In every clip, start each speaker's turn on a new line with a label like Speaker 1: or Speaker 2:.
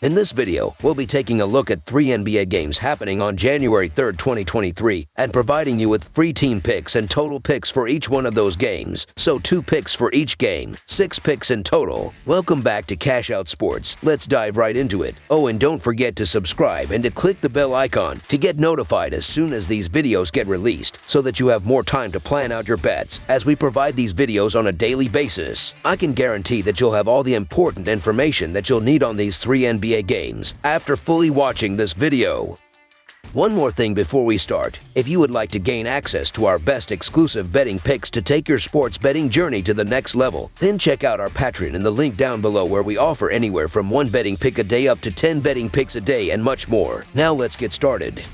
Speaker 1: In this video, we'll be taking a look at 3 NBA games happening on January 3rd, 2023, and providing you with free team picks and total picks for each one of those games. So 2 picks for each game, 6 picks in total. Welcome back to Cash Out Sports. Let's dive right into it. Oh, and don't forget to subscribe and to click the bell icon to get notified as soon as these videos get released, so that you have more time to plan out your bets as we provide these videos on a daily basis. I can guarantee that you'll have all the important information that you'll need on these 3 NBA games after fully watching this video. One more thing before we start. If you would like to gain access to our best exclusive betting picks to take your sports betting journey to the next level, then check out our Patreon in the link down below, where we offer anywhere from 1 betting pick a day up to 10 betting picks a day and much more. Now let's get started.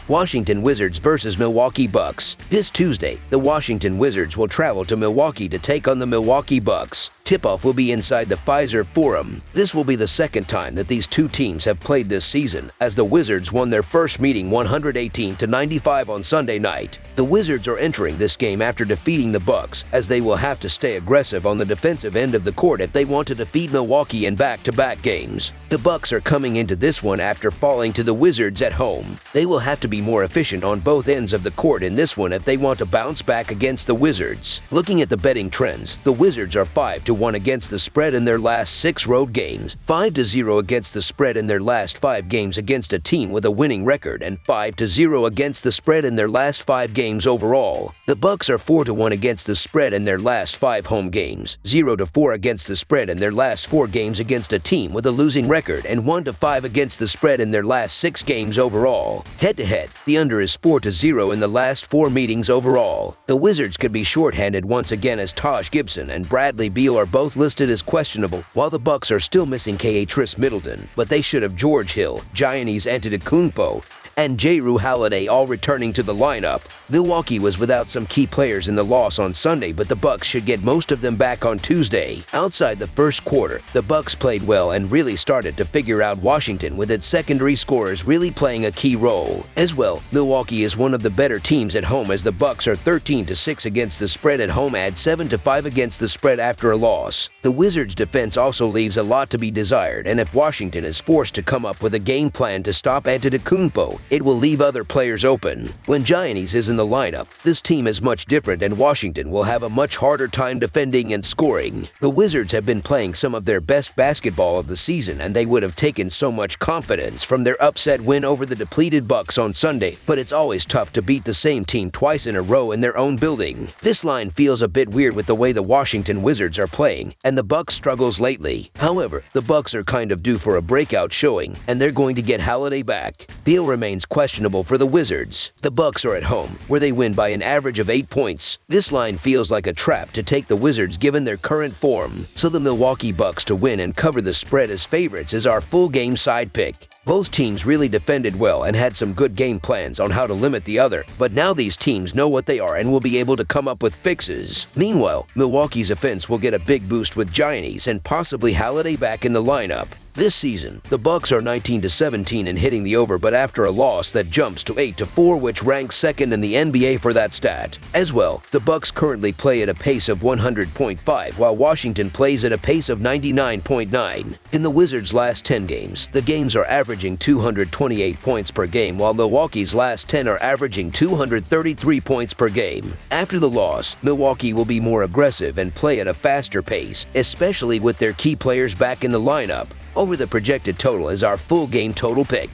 Speaker 1: Washington Wizards versus Milwaukee Bucks. This Tuesday, the Washington Wizards will travel to Milwaukee to take on the Milwaukee Bucks. Tip-off will be inside the Pfizer Forum. This will be the second time that these two teams have played this season, as the Wizards won their first meeting 118-95 on Sunday night. The Wizards are entering this game after defeating the Bucks, as they will have to stay aggressive on the defensive end of the court if they want to defeat Milwaukee in back-to-back games. The Bucks are coming into this one after falling to the Wizards at home. They will have to be more efficient on both ends of the court in this one if they want to bounce back against the Wizards. Looking at the betting trends, the Wizards are 5-1 against the spread in their last 6 road games, 5-0 against the spread in their last 5 games against a team with a winning record, and 5-0 against the spread in their last 5 games overall. The Bucks are 4-1 against the spread in their last 5 home games, 0-4 against the spread in their last 4 games against a team with a losing record, and 1-5 against the spread in their last 6 games overall. Head-to-head, the under is 4-0 in the last 4 meetings overall. The Wizards could be shorthanded once again, as Taj Gibson and Bradley Beal are both listed as questionable, while the Bucks are still missing Khris Middleton, but they should have George Hill, Giannis Antetokounmpo, and Jrue Holiday all returning to the lineup. Milwaukee was without some key players in the loss on Sunday, but the Bucks should get most of them back on Tuesday. Outside the first quarter, the Bucks played well and really started to figure out Washington, with its secondary scorers really playing a key role. As well, Milwaukee is one of the better teams at home, as the Bucks are 13-6 against the spread at home and 7-5 against the spread after a loss. The Wizards' defense also leaves a lot to be desired, and if Washington is forced to come up with a game plan to stop Antetokounmpo, it will leave other players open. When Giannis is in the lineup, this team is much different, and Washington will have a much harder time defending and scoring. The Wizards have been playing some of their best basketball of the season, and they would have taken so much confidence from their upset win over the depleted Bucks on Sunday, but it's always tough to beat the same team twice in a row in their own building. This line feels a bit weird with the way the Washington Wizards are playing, and the Bucks struggles lately. However, the Bucks are kind of due for a breakout showing, and they're going to get Holiday back. Beal remains questionable for the Wizards. The Bucks are at home, where they win by an average of 8 points. This line feels like a trap to take the Wizards given their current form, so the Milwaukee Bucks to win and cover the spread as favorites is our full game side pick. Both teams really defended well and had some good game plans on how to limit the other, but now these teams know what they are and will be able to come up with fixes. Meanwhile, Milwaukee's offense will get a big boost with Giannis and possibly Holiday back in the lineup. This season, the Bucks are 19-17 in hitting the over, but after a loss that jumps to 8-4, which ranks second in the NBA for that stat. As well, the Bucks currently play at a pace of 100.5, while Washington plays at a pace of 99.9. In the Wizards' last 10 games, the games are averaging 228 points per game, while Milwaukee's last 10 are averaging 233 points per game. After the loss, Milwaukee will be more aggressive and play at a faster pace, especially with their key players back in the lineup. Over the projected total is our full game total pick.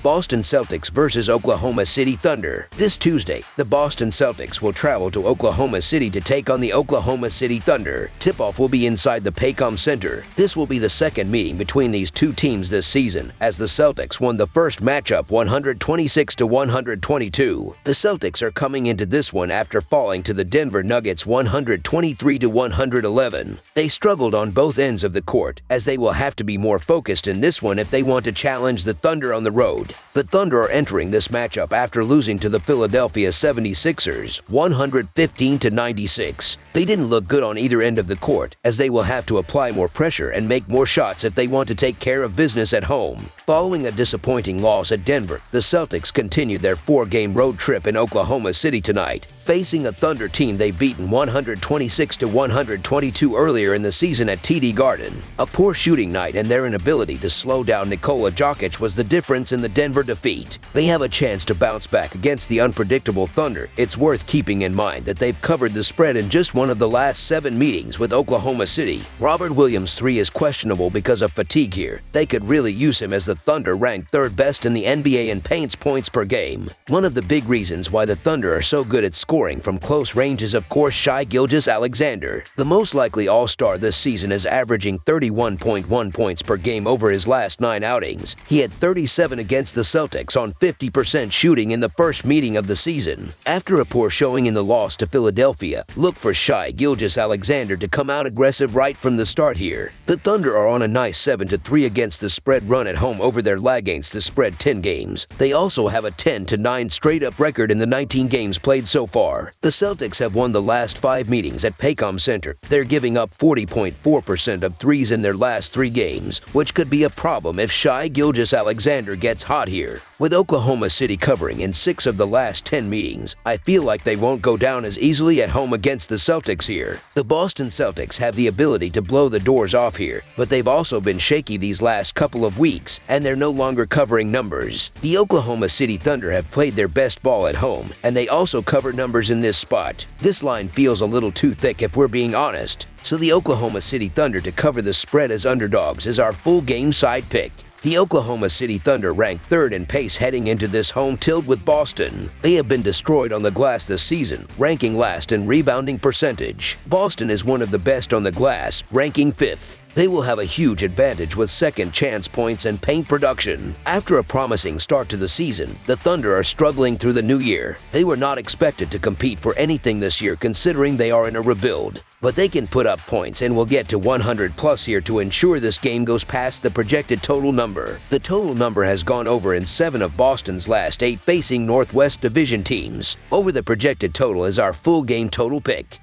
Speaker 1: Boston Celtics versus Oklahoma City Thunder. This Tuesday, the Boston Celtics will travel to Oklahoma City to take on the Oklahoma City Thunder. Tip-off will be inside the Paycom Center. This will be the second meeting between these two teams this season, as the Celtics won the first matchup 126-122. The Celtics are coming into this one after falling to the Denver Nuggets 123-111. They struggled on both ends of the court, as they will have to be more focused in this one if they want to challenge the Thunder on the road. The Thunder are entering this matchup after losing to the Philadelphia 76ers 115-96. They didn't look good on either end of the court, as they will have to apply more pressure and make more shots if they want to take care of business at home. Following a disappointing loss at Denver, the Celtics continued their 4-game road trip in Oklahoma City tonight, facing a Thunder team they've beaten 126-122 earlier in the season at TD Garden. A poor shooting night and their inability to slow down Nikola Jokic was the difference in the Denver defeat. They have a chance to bounce back against the unpredictable Thunder. It's worth keeping in mind that they've covered the spread in just one of the last 7 meetings with Oklahoma City. Robert Williams III is questionable because of fatigue here. They could really use him as the Thunder rank 3rd best in the NBA in paints points per game. One of the big reasons why the Thunder are so good at scoring from close range is of course Shai Gilgeous-Alexander. The most likely All-Star this season is averaging 31.1 points per game over his last 9 outings. He had 37 against the Celtics on 50% shooting in the first meeting of the season. After a poor showing in the loss to Philadelphia, look for Shai Gilgeous-Alexander to come out aggressive right from the start here. The Thunder are on a nice 7-3 against the spread run at home over their lag against the spread 10 games. They also have a 10-9 straight-up record in the 19 games played so far. The Celtics have won the last 5 meetings at Paycom Center. They're giving up 40.4% of threes in their last 3 games, which could be a problem if Shai Gilgeous-Alexander gets hot here. With Oklahoma City covering in 6 of the last 10 meetings, I feel like they won't go down as easily at home against the Celtics here. The Boston Celtics have the ability to blow the doors off here, but they've also been shaky these last couple of weeks, and they're no longer covering numbers. The Oklahoma City Thunder have played their best ball at home, and they also cover numbers in this spot. This line feels a little too thick if we're being honest, so the Oklahoma City Thunder to cover the spread as underdogs is our full game side pick. The Oklahoma City Thunder rank 3rd in pace heading into this home tilt with Boston. They have been destroyed on the glass this season, ranking last in rebounding percentage. Boston is one of the best on the glass, ranking 5th. They will have a huge advantage with second chance points and paint production. After a promising start to the season, the Thunder are struggling through the new year. They were not expected to compete for anything this year considering they are in a rebuild. But they can put up points and will get to 100 plus here to ensure this game goes past the projected total number. The total number has gone over in 7 of Boston's last 8 facing Northwest Division teams. Over the projected total is our full game total pick.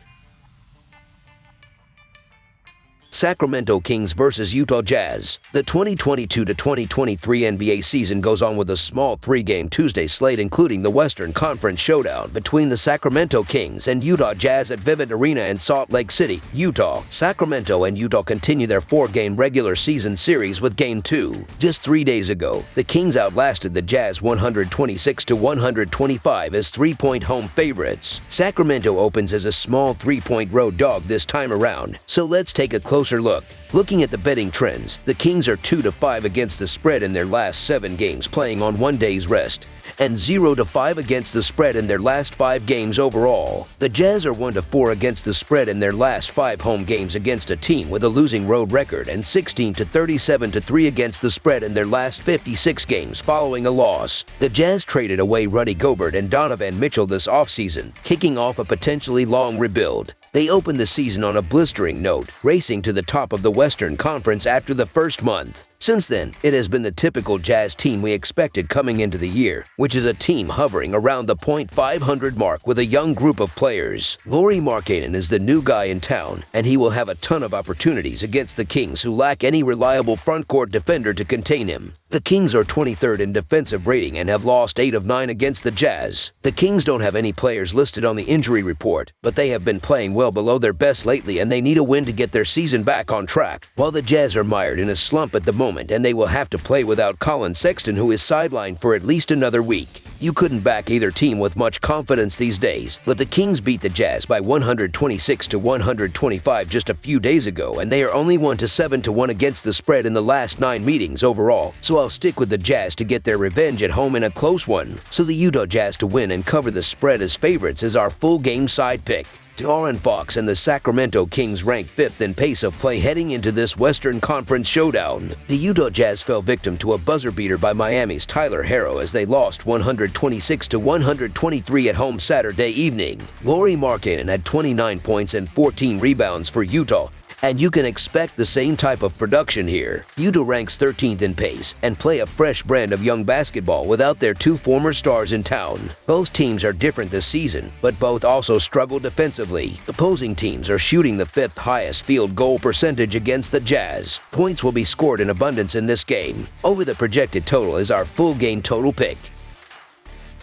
Speaker 1: Sacramento Kings versus Utah Jazz. The 2022-2023 NBA season goes on with a small 3-game Tuesday slate including the Western Conference showdown between the Sacramento Kings and Utah Jazz at Vivint Arena in Salt Lake City, Utah. Sacramento and Utah continue their 4-game regular season series with Game 2. Just 3 days ago, the Kings outlasted the Jazz 126-125 as 3-point home favorites. Sacramento opens as a small 3-point road dog this time around, so let's take a closer look. Looking at the betting trends, the Kings are 2-5 against the spread in their last 7 games playing on 1 day's rest, and 0-5 against the spread in their last 5 games overall. The Jazz are 1-4 against the spread in their last 5 home games against a team with a losing road record and 16-37-3 against the spread in their last 56 games following a loss. The Jazz traded away Rudy Gobert and Donovan Mitchell this offseason, kicking off a potentially long rebuild. They opened the season on a blistering note, racing to the top of the Western Conference after the first month. Since then, it has been the typical Jazz team we expected coming into the year, which is a team hovering around the .500 mark with a young group of players. Lauri Markkanen is the new guy in town, and he will have a ton of opportunities against the Kings who lack any reliable frontcourt defender to contain him. The Kings are 23rd in defensive rating and have lost 8 of 9 against the Jazz. The Kings don't have any players listed on the injury report, but they have been playing well below their best lately and they need a win to get their season back on track. While the Jazz are mired in a slump at the moment and they will have to play without Colin Sexton, who is sidelined for at least another week. You couldn't back either team with much confidence these days, but the Kings beat the Jazz by 126-125 just a few days ago, and they are only 1-7-1 against the spread in the last 9 meetings overall, so I'll stick with the Jazz to get their revenge at home in a close one. So the Utah Jazz to win and cover the spread as favorites is our full game side pick. De'Aaron Fox and the Sacramento Kings rank 5th in pace of play heading into this Western Conference showdown. The Utah Jazz fell victim to a buzzer beater by Miami's Tyler Herro as they lost 126-123 at home Saturday evening. Lauri Markkanen had 29 points and 14 rebounds for Utah, And you can expect the same type of production here. Utah ranks 13th in pace and play a fresh brand of young basketball without their two former stars in town. Both teams are different this season, but both also struggle defensively. Opposing teams are shooting the 5th highest field goal percentage against the Jazz. Points will be scored in abundance in this game. Over the projected total is our full game total pick.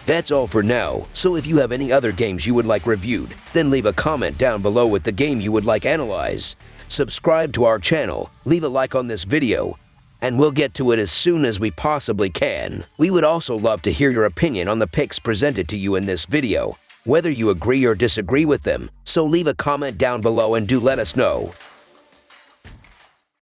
Speaker 1: That's all for now, so if you have any other games you would like reviewed, then leave a comment down below with the game you would like analyzed. Subscribe to our channel, leave a like on this video, and we'll get to it as soon as we possibly can. We would also love to hear your opinion on the picks presented to you in this video, whether you agree or disagree with them, so leave a comment down below and do let us know.